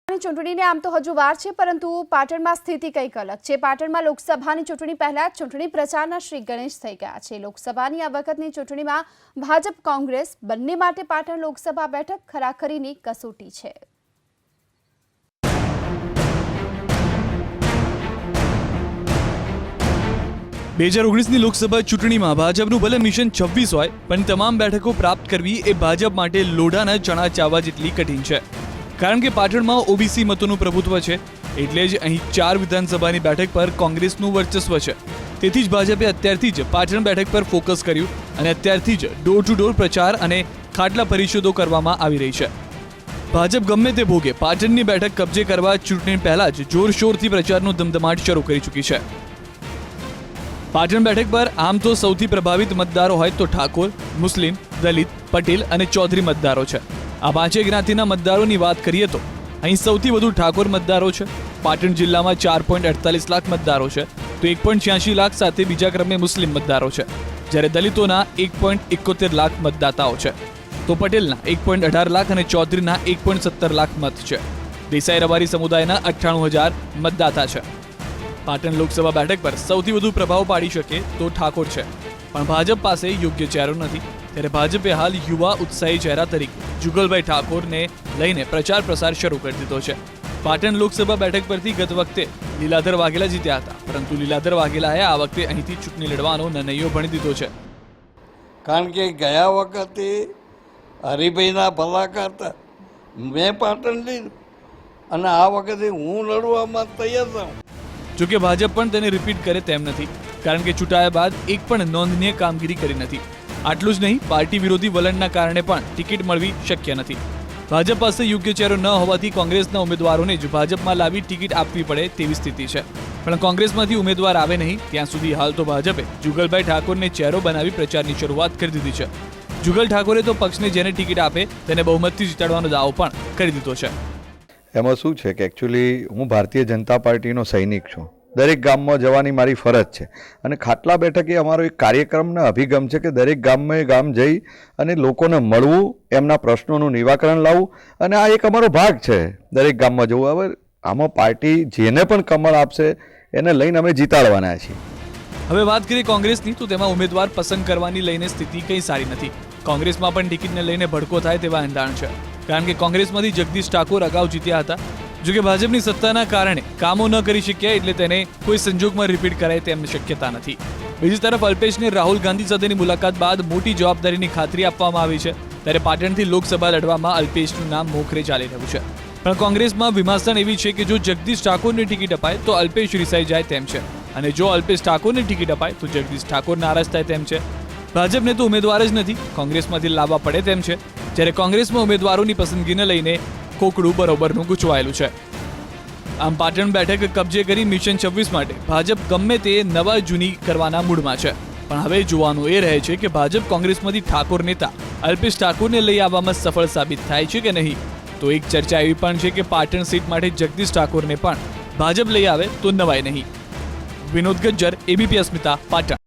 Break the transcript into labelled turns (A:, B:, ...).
A: ચૂંટણીને આમ તો હજુ વાર છે, પરંતુ પાટણમાં સ્થિતિ કંઈક અલગ છે। પાટણમાં લોકસભાની ચૂંટણી પહેલા ચૂંટણી પ્રચારના શ્રી ગણેશ થઈ ગયા છે। લોકસભાની આ વખતની ચૂંટણીમાં ભાજપ કોંગ્રેસ બંને માટે પાટણ લોકસભા બેઠક ખરાખરીની કસોટી છે।
B: 2019ની લોકસભા ચૂંટણીમાં ભાજપનું ભલે મિશન 26 હોય, પણ તમામ બેઠકો પ્રાપ્ત કરવી એ ભાજપ માટે લોઢાના ચણા ચાવવા જેટલી કઠિન છે। કારણ કે પાટણમાં ઓબીસી મતોનું પ્રભુત્વ છે, એટલે જ અહીં 4 વિધાનસભાની બેઠક પર કોંગ્રેસનું વર્ચસ્વ છે। તેથી જ ભાજપે અત્યારથી જ પાટણ બેઠક પર ફોકસ કર્યું અને અત્યારથી જ ડોર ટુ ડોર પ્રચાર અને ખાટલા પરિષદો કરવામાં આવી રહી છે। ભાજપ ગમે તે ભોગે પાટણની બેઠક કબજે કરવા ચૂંટણી પહેલા જ જોરશોરથી પ્રચારનો ધમધમાટ શરૂ કરી ચૂકી છે। પાટણ બેઠક પર આમ તો સૌથી પ્રભાવિત મતદારો હોય તો ઠાકોર, મુસ્લિમ, દલિત, પટેલ અને ચૌધરી મતદારો છે। આ પાંચેય જ્ઞાતિના મતદારોની વાત કરીએ તો અહીં સૌથી વધુ ઠાકોર મતદારો છે। પાટણ જિલ્લામાં 4.48 લાખ મતદારો છે, તો 1.86 લાખ સાથે બીજા ક્રમે મુસ્લિમ મતદારો છે, જ્યારે દલિતોના 1.71 લાખ મતદાતાઓ છે, તો પટેલના 1.18 લાખ અને ચૌધરીના 1.17 લાખ મત છે। દેસાઈ રબારી સમુદાયના 98,000 મતદાતા છે। પાટણ લોકસભા બેઠક પર સૌથી વધુ પ્રભાવ પાડી શકે તો ઠાકોર છે, પણ ભાજપ પાસે યોગ્ય ચહેરો નથી। ત્યારે ભાજપે હાલ યુવા ઉત્સાહી ચહેરા તરીકે જુગલભાઈ ઠાકોરને લઈને પ્રચાર પ્રસાર શરૂ કરી દીધો છે। પાટણ લોકસભા બેઠક પરથી ગત વખતે લીલાધર વાઘેલા જીત્યા હતા, પરંતુ લીલાધર વાઘેલાએ આ વખતે અહીંથી ચૂંટણી લડવાનો નિર્ણયો ભણી દીધો છે।
C: કારણ કે ગયા વખતે હરિભાઈના ભલા કરતા મેં પાટણ લીધું અને આ વખતે હું લડવામાં તૈયાર છું।
B: જોકે ભાજપ પણ તેને રિપીટ કરે તેમ નથી, કારણ કે ચૂંટાયા બાદ એક પણ નોંધનીય કામગીરી કરી નથી। આટલું જ નહીં, પાર્ટી વિરોધી વલણના કારણે પણ ટિકિટ મળવી શક્ય નથી। ભાજપ પાસે યોગ્ય ચહેરો ન હોવાથી કોંગ્રેસના ઉમેદવારોને જ ભાજપમાં લાવી ટિકિટ આપવી પડે તેવી સ્થિતિ છે। પણ કોંગ્રેસમાંથી ઉમેદવાર આવે નહીં ત્યાં સુધી હાલ તો ભાજપે જુગલભાઈ ઠાકોરને ચહેરો બનાવી પ્રચારની શરૂઆત કરી દીધી છે। જુગલ ઠાકોરે તો પક્ષને જેને ટિકિટ આપે તેને બહુમતથી જીતાડવાનો દાવો પણ કરી દીધો છે।
D: એમાં શું છે કે એકચ્યુઅલી હું ભારતીય જનતા પાર્ટીનો સૈનિક છું। દરેક ગામમાં જવાની મારી ફરજ છે અને ખાટલા બેઠક એ અમારો એક કાર્યક્રમનો અભિગમ છે કે દરેક ગામ જઈ અને લોકોને મળવું, એમના પ્રશ્નોનું નિરાકરણ લાવવું, અને આ એક અમારો ભાગ છે દરેક ગામમાં જવું। હવે આમાં પાર્ટી જેને પણ કમળ આપશે એને લઈને અમે જીતાડવાના છીએ।
B: હવે વાત કરીએ કોંગ્રેસની, તો તેમાં ઉમેદવાર પસંદ કરવાની લઈને સ્થિતિ કંઈ સારી નથી। કોંગ્રેસમાં પણ ટિકિટને લઈને ભડકો થાય તેવા એંધાણ છે, કારણ કે કોંગ્રેસમાંથી જગદીશ ઠાકોર અગાઉ જીત્યા હતા। જોકે ભાજપની સત્તાના કારણે કામો ન કરી શક્યા, એટલે તેને કોઈ સંજોગમાં રિપીટ કરાય તેમ શક્યતા નથી। બીજી તરફ અલ્પેશને રાહુલ ગાંધી સાથેની મુલાકાત બાદ મોટી જવાબદારીની ખાતરી આપવામાં આવી છે, ત્યારે પાટણથી લોકસભા લડવામાં અલ્પેશનું નામ મોખરે ચાલી રહ્યું છે। પણ કોંગ્રેસમાં વિમાસણ એવી છે કે જો જગદીશ ઠાકોરને ટિકિટ અપાય તો અલ્પેશ રિસાઈ જાય તેમ છે, અને જો અલ્પેશ ઠાકોરને ટિકિટ અપાય તો જગદીશ ઠાકોર નારાજ થાય તેમ છે। ભાજપને તો ઉમેદવાર જ નથી, કોંગ્રેસમાંથી લાવવા પડે તેમ છે, જ્યારે કોંગ્રેસમાં ઉમેદવારોની પસંદગીને લઈને ખોખડું બરોબરનું ગૂંચવાયેલું છે। આમ પાટણ બેઠક કબજે કરી મિશન 26 માટે ભાજપ ગમે તે નવા જૂની કરવાના મૂડમાં છે, પણ હવે જોવાનું એ રહે છે કે ભાજપ કોંગ્રેસમાંથી ઠાકોર નેતા અલ્પેશ ઠાકોરને લઈ આવવામાં સફળ સાબિત થાય છે કે નહીં। તો એક ચર્ચા એવી પણ છે કે પાટણ સીટ માટે જગદીશ ઠાકોરને પણ ભાજપ લઈ આવે તો નવાય નહીં। વિનોદ ગજ્જર, એબીપી અસ્મિતા, પાટણ।